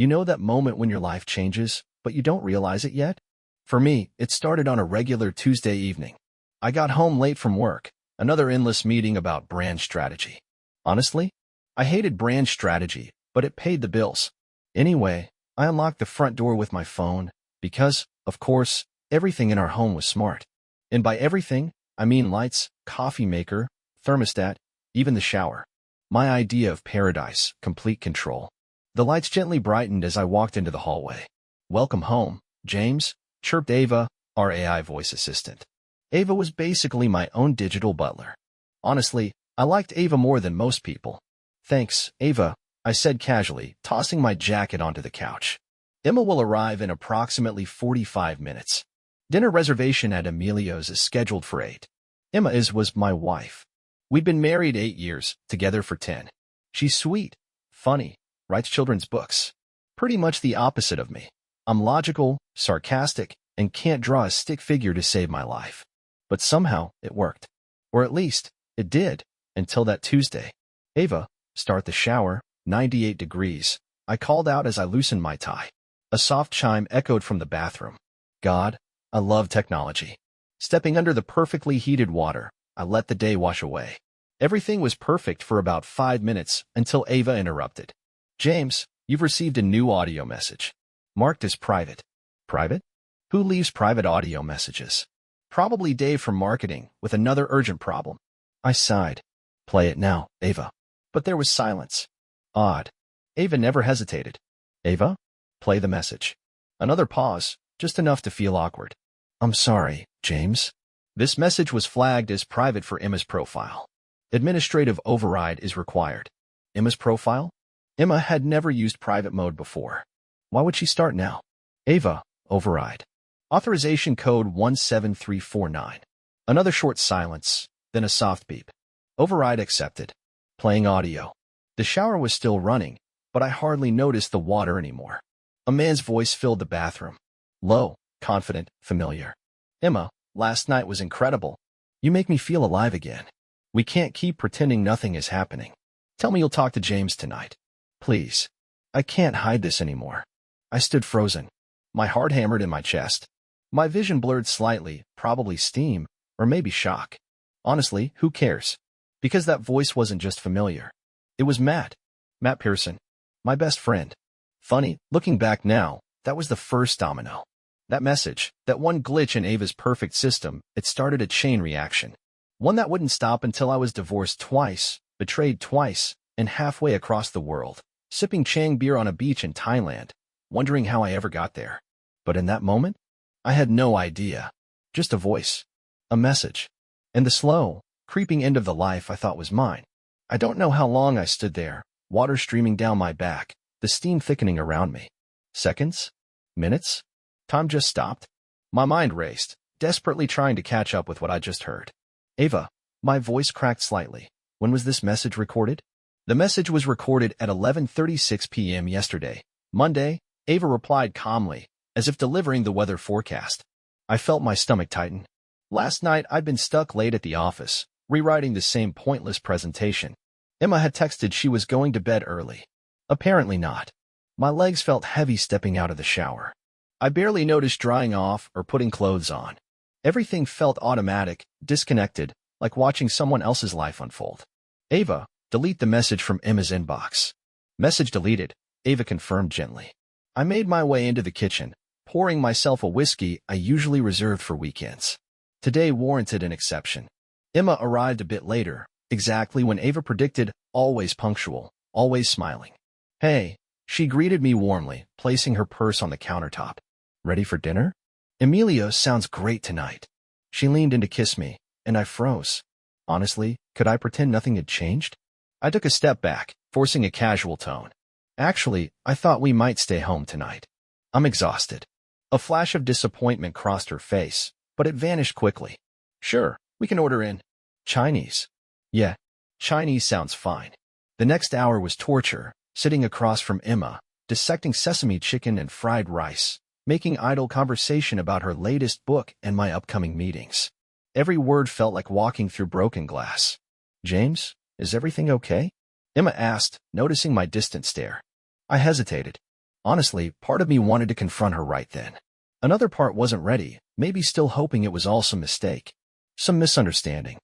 You know that moment when your life changes, but you don't realize it yet? For me, it started on a regular Tuesday evening. I got home late from work, another endless meeting about brand strategy. Honestly, I hated brand strategy, but it paid the bills. Anyway, I unlocked the front door with my phone because, of course, everything in our home was smart. And by everything, I mean lights, coffee maker, thermostat, even the shower. My idea of paradise, complete control. The lights gently brightened as I walked into the hallway. "Welcome home, James," chirped Ava, our AI voice assistant. Ava was basically my own digital butler. Honestly, I liked Ava more than most people. "Thanks, Ava," I said casually, tossing my jacket onto the couch. "Emma will arrive in approximately 45 minutes. Dinner reservation at Emilio's is scheduled for 8. Emma was my wife. We'd been married 8 years, together for 10. She's sweet, funny, writes children's books. Pretty much the opposite of me. I'm logical, sarcastic, and can't draw a stick figure to save my life. But somehow, it worked. Or at least, it did, until that Tuesday. "Ava, start the shower, 98 degrees," I called out as I loosened my tie. A soft chime echoed from the bathroom. God, I love technology. Stepping under the perfectly heated water, I let the day wash away. Everything was perfect for about 5 minutes until Ava interrupted. "James, you've received a new audio message. Marked as private." "Private? Who leaves private audio messages?" "Probably Dave from marketing, with another urgent problem." I sighed. "Play it now, Ava." But there was silence. Odd. Ava never hesitated. "Ava, play the message." Another pause, just enough to feel awkward. "I'm sorry, James." This message was flagged as private for Emma's profile. Administrative override is required. Emma's profile? Emma had never used private mode before. Why would she start now? "Ava, override. Authorization code 17349. Another short silence, then a soft beep. "Override accepted." Playing audio. The shower was still running, but I hardly noticed the water anymore. A man's voice filled the bathroom. Low, confident, familiar. "Emma, last night was incredible. You make me feel alive again. We can't keep pretending nothing is happening. Tell me you'll talk to James tonight. Please. I can't hide this anymore." I stood frozen. My heart hammered in my chest. My vision blurred slightly, probably steam, or maybe shock. Honestly, who cares? Because that voice wasn't just familiar. It was Matt. Matt Pearson. My best friend. Funny, looking back now, that was the first domino. That message, that one glitch in Ava's perfect system, it started a chain reaction. One that wouldn't stop until I was divorced twice, betrayed twice, and halfway across the world, sipping Chang beer on a beach in Thailand, wondering how I ever got there. But in that moment, I had no idea. Just a voice. A message. And the slow, creeping end of the life I thought was mine. I don't know how long I stood there, water streaming down my back, the steam thickening around me. Seconds? Minutes? Time just stopped. My mind raced, desperately trying to catch up with what I just heard. "Ava," my voice cracked slightly. "When was this message recorded?" The message was recorded at 11:36 p.m. yesterday, Monday, Ava replied calmly, as if delivering the weather forecast. I felt my stomach tighten. Last night I'd been stuck late at the office, rewriting the same pointless presentation. Emma had texted she was going to bed early. Apparently not. My legs felt heavy stepping out of the shower. I barely noticed drying off or putting clothes on. Everything felt automatic, disconnected, like watching someone else's life unfold. "Ava, delete the message from Emma's inbox." "Message deleted," Ava confirmed gently. I made my way into the kitchen, pouring myself a whiskey I usually reserved for weekends. Today warranted an exception. Emma arrived a bit later, exactly when Ava predicted, always punctual, always smiling. "Hey," she greeted me warmly, placing her purse on the countertop. "Ready for dinner? Emilio sounds great tonight." She leaned in to kiss me, and I froze. Honestly, could I pretend nothing had changed? I took a step back, forcing a casual tone. "Actually, I thought we might stay home tonight. I'm exhausted." A flash of disappointment crossed her face, but it vanished quickly. "Sure, we can order in. Chinese." "Yeah, Chinese sounds fine." The next hour was torture, sitting across from Emma, dissecting sesame chicken and fried rice, making idle conversation about her latest book and my upcoming meetings. Every word felt like walking through broken glass. "James, is everything okay?" Emma asked, noticing my distant stare. I hesitated. Honestly, part of me wanted to confront her right then. Another part wasn't ready, maybe still hoping it was all some mistake. Some misunderstanding.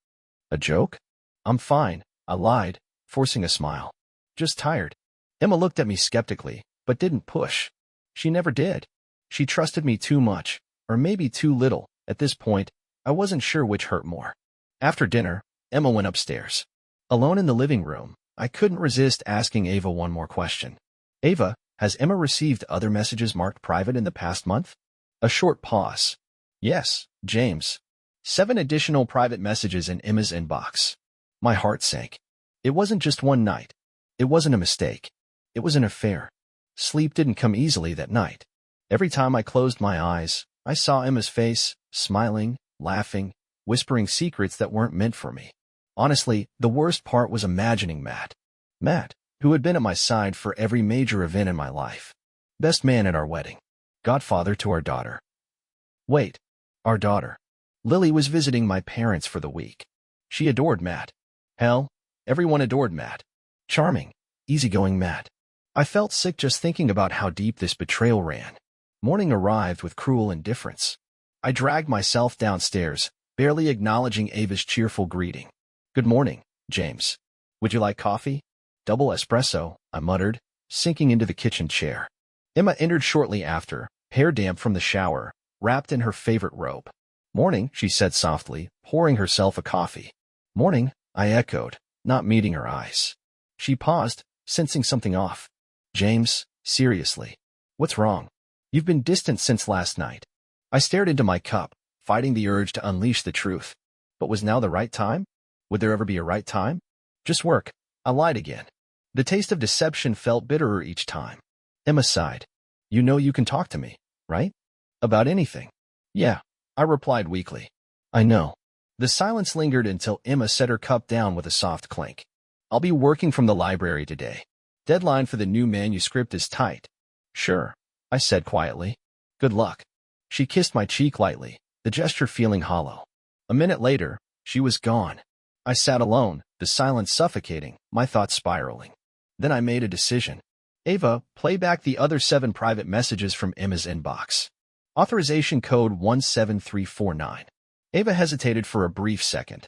A joke? I'm fine, I lied, forcing a smile. Just tired. Emma looked at me skeptically, but didn't push. She never did. She trusted me too much, or maybe too little. At this point, I wasn't sure which hurt more. After dinner, Emma went upstairs. Alone in the living room, I couldn't resist asking Ava one more question. Ava, has Emma received other messages marked private in the past month? A short pause. Yes, James. 7 additional private messages in Emma's inbox. My heart sank. It wasn't just one night. It wasn't a mistake. It was an affair. Sleep didn't come easily that night. Every time I closed my eyes, I saw Emma's face, smiling, laughing, whispering secrets that weren't meant for me. Honestly, the worst part was imagining Matt. Matt, who had been at my side for every major event in my life. Best man at our wedding. Godfather to our daughter. Wait, our daughter. Lily was visiting my parents for the week. She adored Matt. Hell, everyone adored Matt. Charming, easygoing Matt. I felt sick just thinking about how deep this betrayal ran. Morning arrived with cruel indifference. I dragged myself downstairs, barely acknowledging Ava's cheerful greeting. Good morning, James. Would you like coffee? Double espresso, I muttered, sinking into the kitchen chair. Emma entered shortly after, hair damp from the shower, wrapped in her favorite robe. Morning, she said softly, pouring herself a coffee. Morning, I echoed, not meeting her eyes. She paused, sensing something off. James, seriously. What's wrong? You've been distant since last night. I stared into my cup, fighting the urge to unleash the truth. But was now the right time? Would there ever be a right time? Just work. I lied again. The taste of deception felt bitterer each time. Emma sighed. You know you can talk to me, right? About anything. Yeah, I replied weakly. I know. The silence lingered until Emma set her cup down with a soft clink. I'll be working from the library today. Deadline for the new manuscript is tight. Sure, I said quietly. Good luck. She kissed my cheek lightly, the gesture feeling hollow. A minute later, she was gone. I sat alone, the silence suffocating, my thoughts spiraling. Then I made a decision. Ava, play back the other 7 private messages from Emma's inbox. Authorization code 17349. Ava hesitated for a brief second.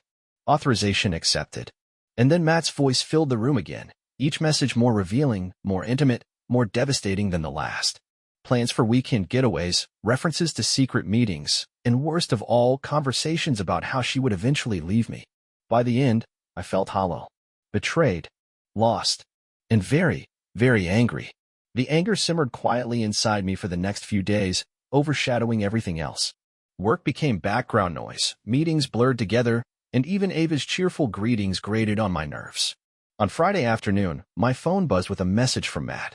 Authorization accepted. And then Matt's voice filled the room again, each message more revealing, more intimate, more devastating than the last. Plans for weekend getaways, references to secret meetings, and worst of all, conversations about how she would eventually leave me. By the end, I felt hollow, betrayed, lost, and very, very angry. The anger simmered quietly inside me for the next few days, overshadowing everything else. Work became background noise, meetings blurred together, and even Ava's cheerful greetings grated on my nerves. On Friday afternoon, my phone buzzed with a message from Matt.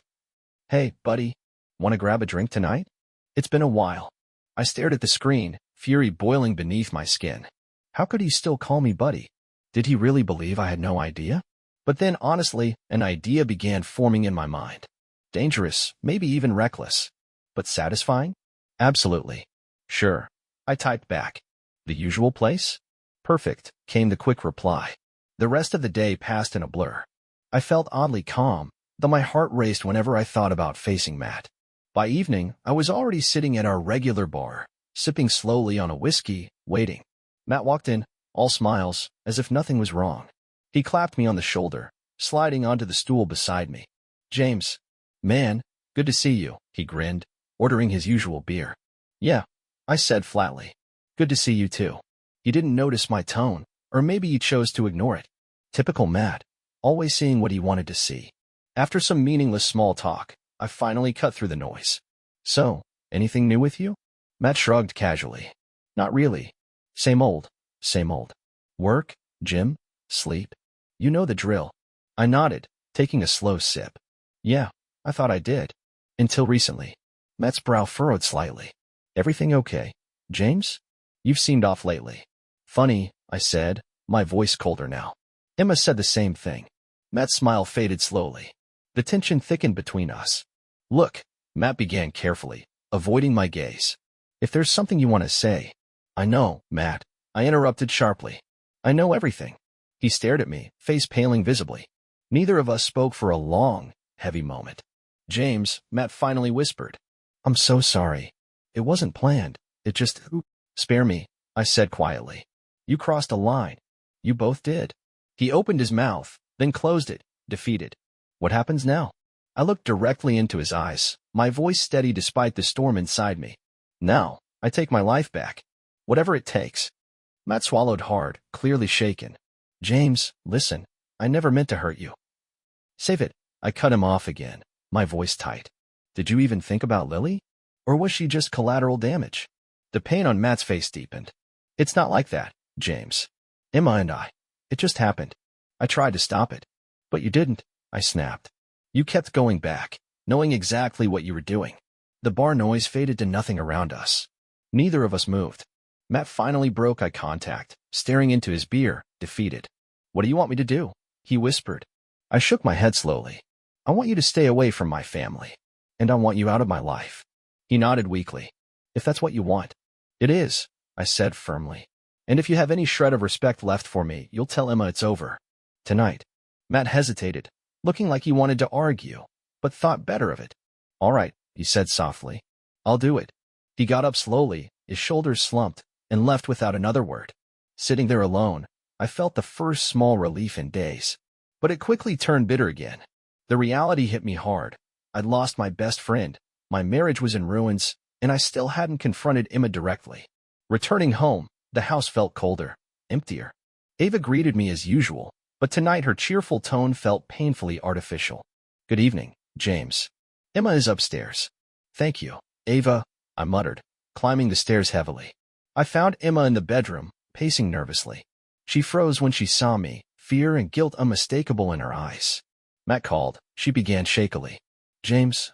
Hey, buddy, want to grab a drink tonight? It's been a while. I stared at the screen, fury boiling beneath my skin. How could he still call me buddy? Did he really believe I had no idea? But then, honestly, an idea began forming in my mind. Dangerous, maybe even reckless. But satisfying? Absolutely. Sure. I typed back. The usual place? Perfect, came the quick reply. The rest of the day passed in a blur. I felt oddly calm, though my heart raced whenever I thought about facing Matt. By evening, I was already sitting at our regular bar, sipping slowly on a whiskey, waiting. Matt walked in, all smiles, as if nothing was wrong. He clapped me on the shoulder, sliding onto the stool beside me. James. Man, good to see you, he grinned, ordering his usual beer. Yeah, I said flatly. Good to see you too. He didn't notice my tone, or maybe he chose to ignore it. Typical Matt, always seeing what he wanted to see. After some meaningless small talk, I finally cut through the noise. So, anything new with you? Matt shrugged casually. Not really. Same old, same old. Work, gym, sleep. You know the drill. I nodded, taking a slow sip. Yeah, I thought I did. Until recently. Matt's brow furrowed slightly. Everything okay, James? You've seemed off lately. Funny, I said, my voice colder now. Emma said the same thing. Matt's smile faded slowly. The tension thickened between us. Look, Matt began carefully, avoiding my gaze. If there's something you want to say. I know, Matt. I interrupted sharply. I know everything. He stared at me, face paling visibly. Neither of us spoke for a long, heavy moment. James, Matt finally whispered. I'm so sorry. It wasn't planned. It just... Spare me, I said quietly. You crossed a line. You both did. He opened his mouth, then closed it, defeated. What happens now? I looked directly into his eyes, my voice steady despite the storm inside me. Now, I take my life back. Whatever it takes. Matt swallowed hard, clearly shaken. James, listen, I never meant to hurt you. Save it. I cut him off again, my voice tight. Did you even think about Lily? Or was she just collateral damage? The pain on Matt's face deepened. It's not like that, James. Emma and I. It just happened. I tried to stop it. But you didn't, I snapped. You kept going back, knowing exactly what you were doing. The bar noise faded to nothing around us. Neither of us moved. Matt finally broke eye contact, staring into his beer, defeated. What do you want me to do? He whispered. I shook my head slowly. I want you to stay away from my family. And I want you out of my life. He nodded weakly. If that's what you want. It is, I said firmly. And if you have any shred of respect left for me, you'll tell Emma it's over. Tonight. Matt hesitated, looking like he wanted to argue, but thought better of it. All right, he said softly. I'll do it. He got up slowly, his shoulders slumped, and left without another word. Sitting there alone, I felt the first small relief in days. But it quickly turned bitter again. The reality hit me hard. I'd lost my best friend, my marriage was in ruins, and I still hadn't confronted Emma directly. Returning home, the house felt colder, emptier. Ava greeted me as usual, but tonight her cheerful tone felt painfully artificial. Good evening, James. Emma is upstairs. Thank you, Ava, I muttered, climbing the stairs heavily. I found Emma in the bedroom, pacing nervously. She froze when she saw me, fear and guilt unmistakable in her eyes. Matt called. She began shakily. James,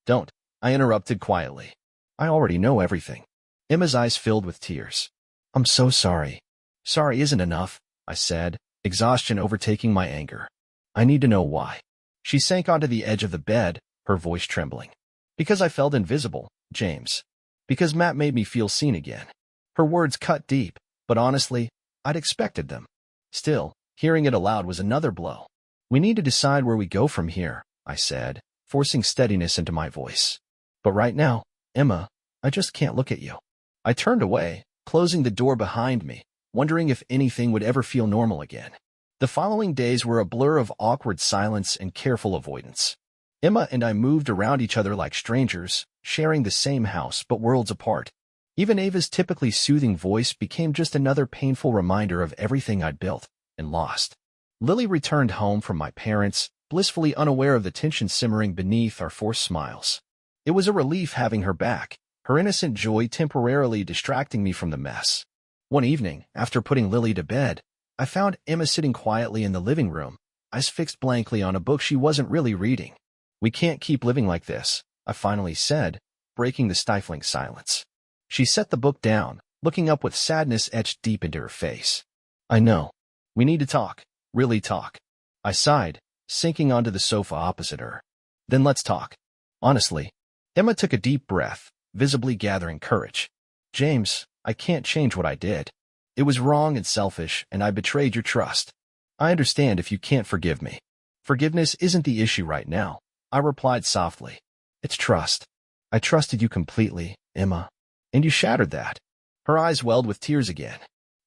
Don't. I interrupted quietly. I already know everything. Emma's eyes filled with tears. I'm so sorry. Sorry isn't enough, I said, exhaustion overtaking my anger. I need to know why. She sank onto the edge of the bed, her voice trembling. Because I felt invisible, James. Because Matt made me feel seen again. Her words cut deep, but honestly, I'd expected them. Still, hearing it aloud was another blow. We need to decide where we go from here, I said, forcing steadiness into my voice. But right now, Emma, I just can't look at you. I turned away, closing the door behind me, wondering if anything would ever feel normal again. The following days were a blur of awkward silence and careful avoidance. Emma and I moved around each other like strangers, sharing the same house but worlds apart. Even Ava's typically soothing voice became just another painful reminder of everything I'd built and lost. Lily returned home from my parents, blissfully unaware of the tension simmering beneath our forced smiles. It was a relief having her back, her innocent joy temporarily distracting me from the mess. One evening, after putting Lily to bed, I found Emma sitting quietly in the living room, eyes fixed blankly on a book she wasn't really reading. We can't keep living like this, I finally said, breaking the stifling silence. She set the book down, looking up with sadness etched deep into her face. I know. We need to talk, really talk. I sighed, sinking onto the sofa opposite her. Then let's talk. Honestly. Emma took a deep breath, visibly gathering courage. James, I can't change what I did. It was wrong and selfish, and I betrayed your trust. I understand if you can't forgive me. Forgiveness isn't the issue right now, I replied softly. It's trust. I trusted you completely, Emma. And you shattered that. Her eyes welled with tears again.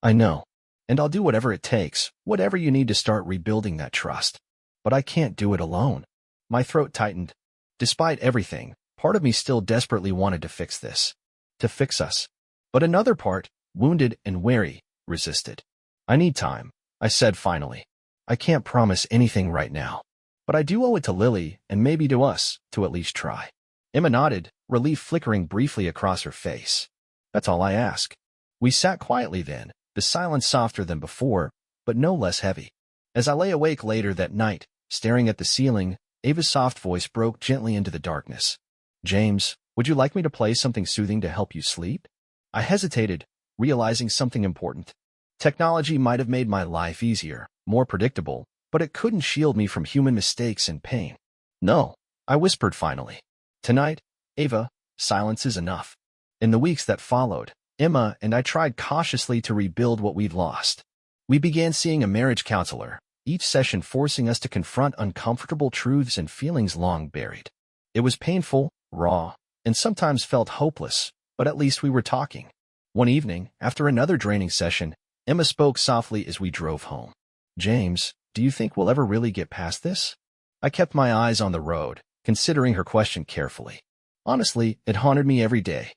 I know. And I'll do whatever it takes, whatever you need to start rebuilding that trust. But I can't do it alone. My throat tightened. Despite everything, part of me still desperately wanted to fix this. To fix us. But another part, wounded and wary, resisted. I need time, I said finally. I can't promise anything right now. But I do owe it to Lily, and maybe to us, to at least try. Emma nodded, relief flickering briefly across her face. That's all I ask. We sat quietly then, the silence softer than before, but no less heavy. As I lay awake later that night, staring at the ceiling, Ava's soft voice broke gently into the darkness. James, would you like me to play something soothing to help you sleep? I hesitated, realizing something important. Technology might have made my life easier, more predictable, but it couldn't shield me from human mistakes and pain. No, I whispered finally. Tonight, Ava, silence is enough. In the weeks that followed, Emma and I tried cautiously to rebuild what we'd lost. We began seeing a marriage counselor, each session forcing us to confront uncomfortable truths and feelings long buried. It was painful, raw, and sometimes felt hopeless, but at least we were talking. One evening, after another draining session, Emma spoke softly as we drove home. "James, do you think we'll ever really get past this?" I kept my eyes on the road, considering her question carefully. Honestly, it haunted me every day.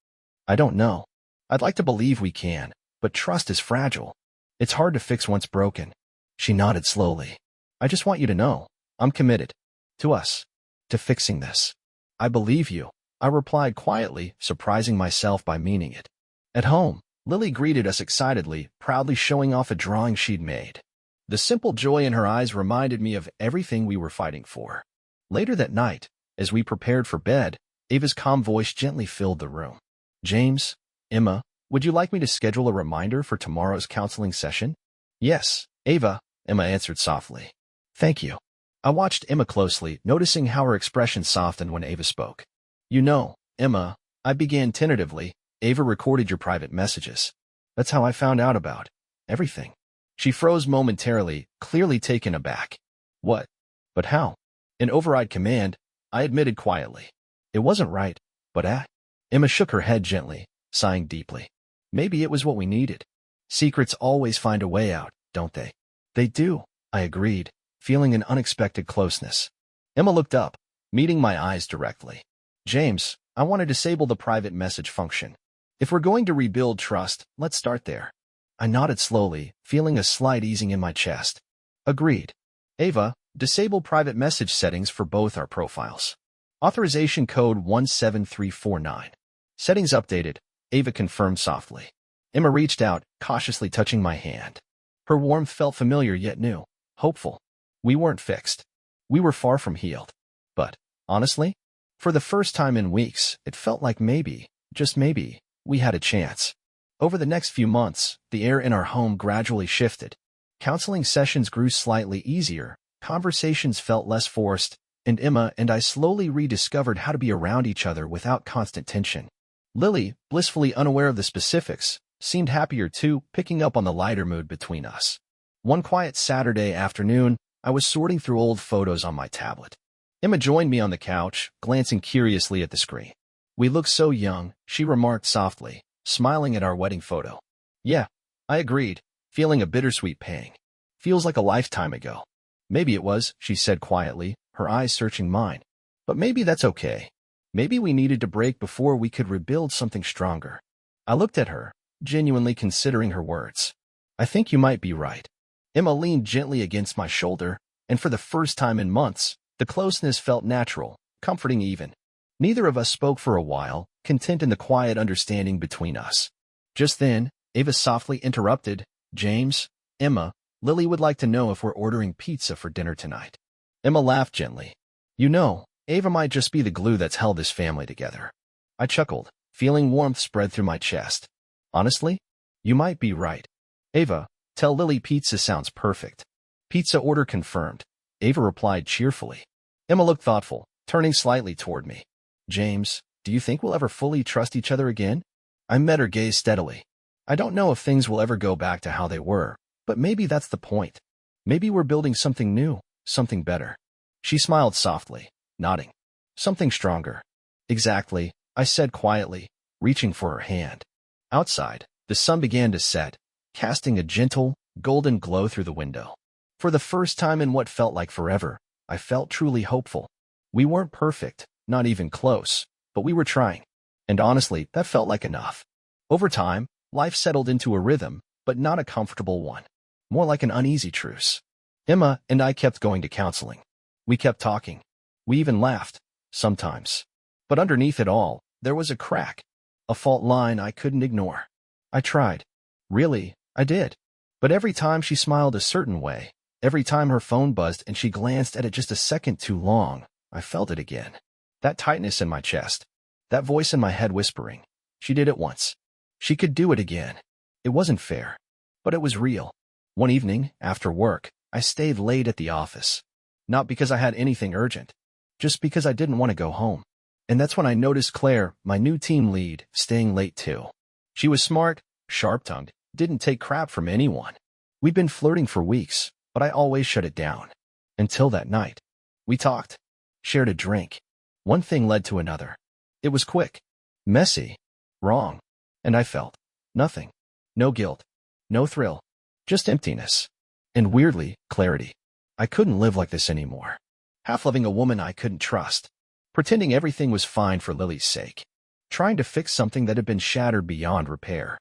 I don't know. I'd like to believe we can, but trust is fragile. It's hard to fix once broken. She nodded slowly. "I just want you to know, I'm committed. To us. To fixing this." "I believe you," I replied quietly, surprising myself by meaning it. At home, Lily greeted us excitedly, proudly showing off a drawing she'd made. The simple joy in her eyes reminded me of everything we were fighting for. Later that night, as we prepared for bed, Ava's calm voice gently filled the room. "James, Emma, would you like me to schedule a reminder for tomorrow's counseling session?" "Yes, Ava," Emma answered softly. "Thank you." I watched Emma closely, noticing how her expression softened when Ava spoke. "You know, Emma," I began tentatively, "Ava recorded your private messages. That's how I found out about everything." She froze momentarily, clearly taken aback. "What? But how?" An override command, I admitted quietly. "It wasn't right, but Emma shook her head gently, sighing deeply. "Maybe it was what we needed. Secrets always find a way out, don't they?" "They do," I agreed, feeling an unexpected closeness. Emma looked up, meeting my eyes directly. "James, I want to disable the private message function. If we're going to rebuild trust, let's start there." I nodded slowly, feeling a slight easing in my chest. "Agreed. Ava, disable private message settings for both our profiles." Authorization code 17349. "Settings updated," Ava confirmed softly. Emma reached out, cautiously touching my hand. Her warmth felt familiar yet new, hopeful. We weren't fixed. We were far from healed. But, honestly, for the first time in weeks, it felt like maybe, just maybe, we had a chance. Over the next few months, the air in our home gradually shifted. Counseling sessions grew slightly easier, conversations felt less forced, and Emma and I slowly rediscovered how to be around each other without constant tension. Lily, blissfully unaware of the specifics, seemed happier too, picking up on the lighter mood between us. One quiet Saturday afternoon, I was sorting through old photos on my tablet. Emma joined me on the couch, glancing curiously at the screen. "We look so young," she remarked softly, smiling at our wedding photo. "Yeah," I agreed, feeling a bittersweet pang. "Feels like a lifetime ago." "Maybe it was," she said quietly, her eyes searching mine. "But maybe that's okay. Maybe we needed to break before we could rebuild something stronger." I looked at her, genuinely considering her words. "I think you might be right." Emma leaned gently against my shoulder, and for the first time in months, the closeness felt natural, comforting even. Neither of us spoke for a while, content in the quiet understanding between us. Just then, Ava softly interrupted, "James, Emma, Lily would like to know if we're ordering pizza for dinner tonight." Emma laughed gently. "You know, Ava might just be the glue that's held this family together." I chuckled, feeling warmth spread through my chest. "Honestly, you might be right. Ava, tell Lily pizza sounds perfect." "Pizza order confirmed," Ava replied cheerfully. Emma looked thoughtful, turning slightly toward me. "James, do you think we'll ever fully trust each other again?" I met her gaze steadily. "I don't know if things will ever go back to how they were, but maybe that's the point. Maybe we're building something new, something better." She smiled softly, nodding. "Something stronger." "Exactly," I said quietly, reaching for her hand. Outside, the sun began to set, casting a gentle, golden glow through the window. For the first time in what felt like forever, I felt truly hopeful. We weren't perfect, not even close, but we were trying. And honestly, that felt like enough. Over time, life settled into a rhythm, but not a comfortable one. More like an uneasy truce. Emma and I kept going to counseling. We kept talking. We even laughed, sometimes. But underneath it all, there was a crack. A fault line I couldn't ignore. I tried. Really, I did. But every time she smiled a certain way, every time her phone buzzed and she glanced at it just a second too long, I felt it again. That tightness in my chest. That voice in my head whispering. She did it once. She could do it again. It wasn't fair. But it was real. One evening, after work, I stayed late at the office. Not because I had anything urgent. Just because I didn't want to go home. And that's when I noticed Claire, my new team lead, staying late too. She was smart, sharp-tongued, didn't take crap from anyone. We'd been flirting for weeks, but I always shut it down. Until that night. We talked, shared a drink. One thing led to another. It was quick, messy, wrong, and I felt nothing. No guilt, no thrill, just emptiness. And weirdly, clarity. I couldn't live like this anymore. Half loving a woman I couldn't trust. Pretending everything was fine for Lily's sake. Trying to fix something that had been shattered beyond repair.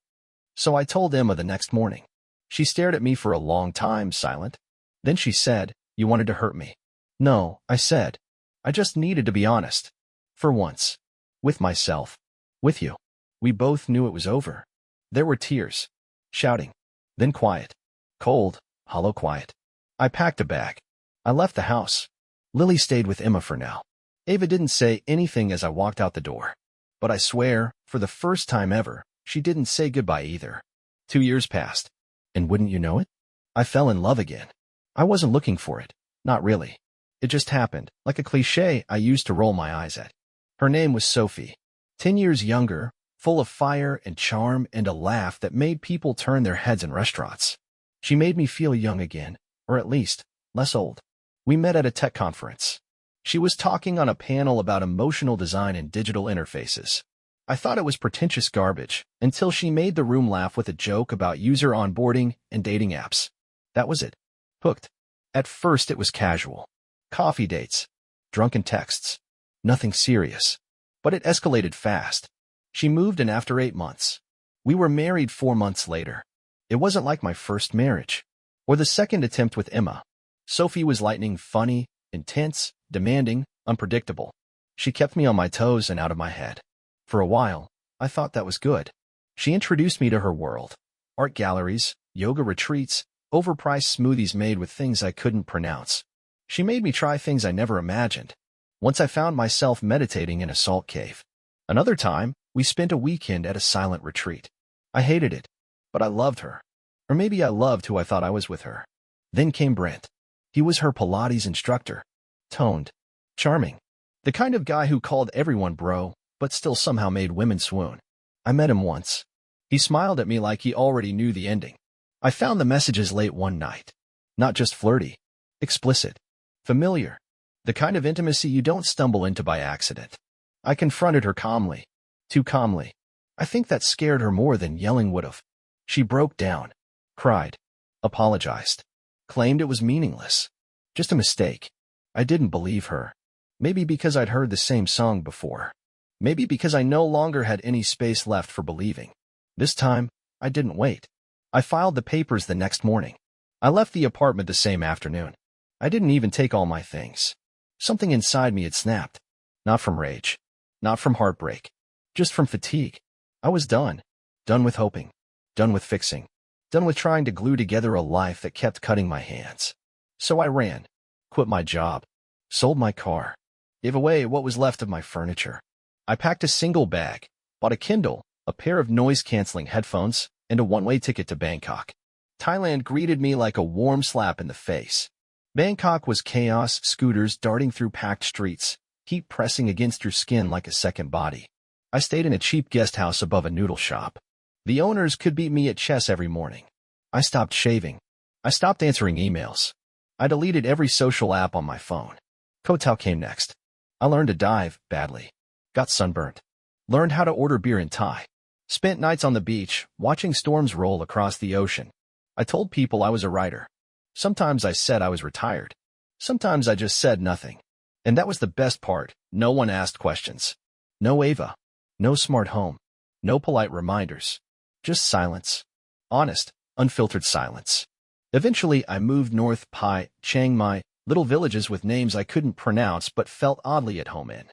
So I told Emma the next morning. She stared at me for a long time, silent. Then she said, "You wanted to hurt me." "No," I said. "I just needed to be honest. For once. With myself. With you." We both knew it was over. There were tears. Shouting. Then quiet. Cold, hollow quiet. I packed a bag. I left the house. Lily stayed with Emma for now. Ava didn't say anything as I walked out the door. But I swear, for the first time ever, she didn't say goodbye either. 2 years passed. And wouldn't you know it? I fell in love again. I wasn't looking for it. Not really. It just happened, like a cliché I used to roll my eyes at. Her name was Sophie. 10 years younger, full of fire and charm and a laugh that made people turn their heads in restaurants. She made me feel young again, or at least, less old. We met at a tech conference. She was talking on a panel about emotional design and digital interfaces. I thought it was pretentious garbage, until she made the room laugh with a joke about user onboarding and dating apps. That was it. Hooked. At first it was casual. Coffee dates. Drunken texts. Nothing serious. But it escalated fast. She moved in after 8 months. We were married 4 months later. It wasn't like my first marriage. Or the second attempt with Emma. Sophie was lightning, funny, intense, demanding, unpredictable. She kept me on my toes and out of my head. For a while, I thought that was good. She introduced me to her world. Art galleries, yoga retreats, overpriced smoothies made with things I couldn't pronounce. She made me try things I never imagined. Once I found myself meditating in a salt cave. Another time, we spent a weekend at a silent retreat. I hated it, but I loved her. Or maybe I loved who I thought I was with her. Then came Brent. He was her Pilates instructor. Toned. Charming. The kind of guy who called everyone bro, but still somehow made women swoon. I met him once. He smiled at me like he already knew the ending. I found the messages late one night. Not just flirty. Explicit. Familiar. The kind of intimacy you don't stumble into by accident. I confronted her calmly. Too calmly. I think that scared her more than yelling would have. She broke down. Cried. Apologized. Claimed it was meaningless. Just a mistake. I didn't believe her. Maybe because I'd heard the same song before. Maybe because I no longer had any space left for believing. This time, I didn't wait. I filed the papers the next morning. I left the apartment the same afternoon. I didn't even take all my things. Something inside me had snapped. Not from rage. Not from heartbreak. Just from fatigue. I was done. Done with hoping. Done with fixing. Done with trying to glue together a life that kept cutting my hands. So I ran. Quit my job. Sold my car. Gave away what was left of my furniture. I packed a single bag. Bought a Kindle, a pair of noise-canceling headphones, and a one-way ticket to Bangkok. Thailand greeted me like a warm slap in the face. Bangkok was chaos, scooters darting through packed streets, heat pressing against your skin like a second body. I stayed in a cheap guest house above a noodle shop. The owners could beat me at chess every morning. I stopped shaving. I stopped answering emails. I deleted every social app on my phone. Koh Tao came next. I learned to dive, badly. Got sunburnt. Learned how to order beer in Thai. Spent nights on the beach, watching storms roll across the ocean. I told people I was a writer. Sometimes I said I was retired. Sometimes I just said nothing. And that was the best part. No one asked questions. No Ava. No smart home. No polite reminders. Just silence. Honest, unfiltered silence. Eventually, I moved north, Pai, Chiang Mai, little villages with names I couldn't pronounce but felt oddly at home in.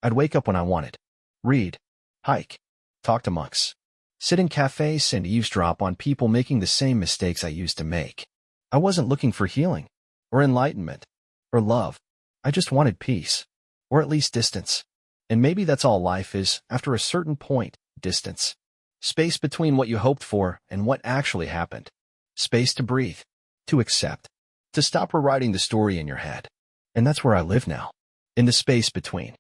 I'd wake up when I wanted. Read. Hike. Talk to monks. Sit in cafes and eavesdrop on people making the same mistakes I used to make. I wasn't looking for healing, or enlightenment, or love. I just wanted peace, or at least distance. And maybe that's all life is, after a certain point, distance. Space between what you hoped for and what actually happened. Space to breathe, to accept, to stop rewriting the story in your head. And that's where I live now, in the space between.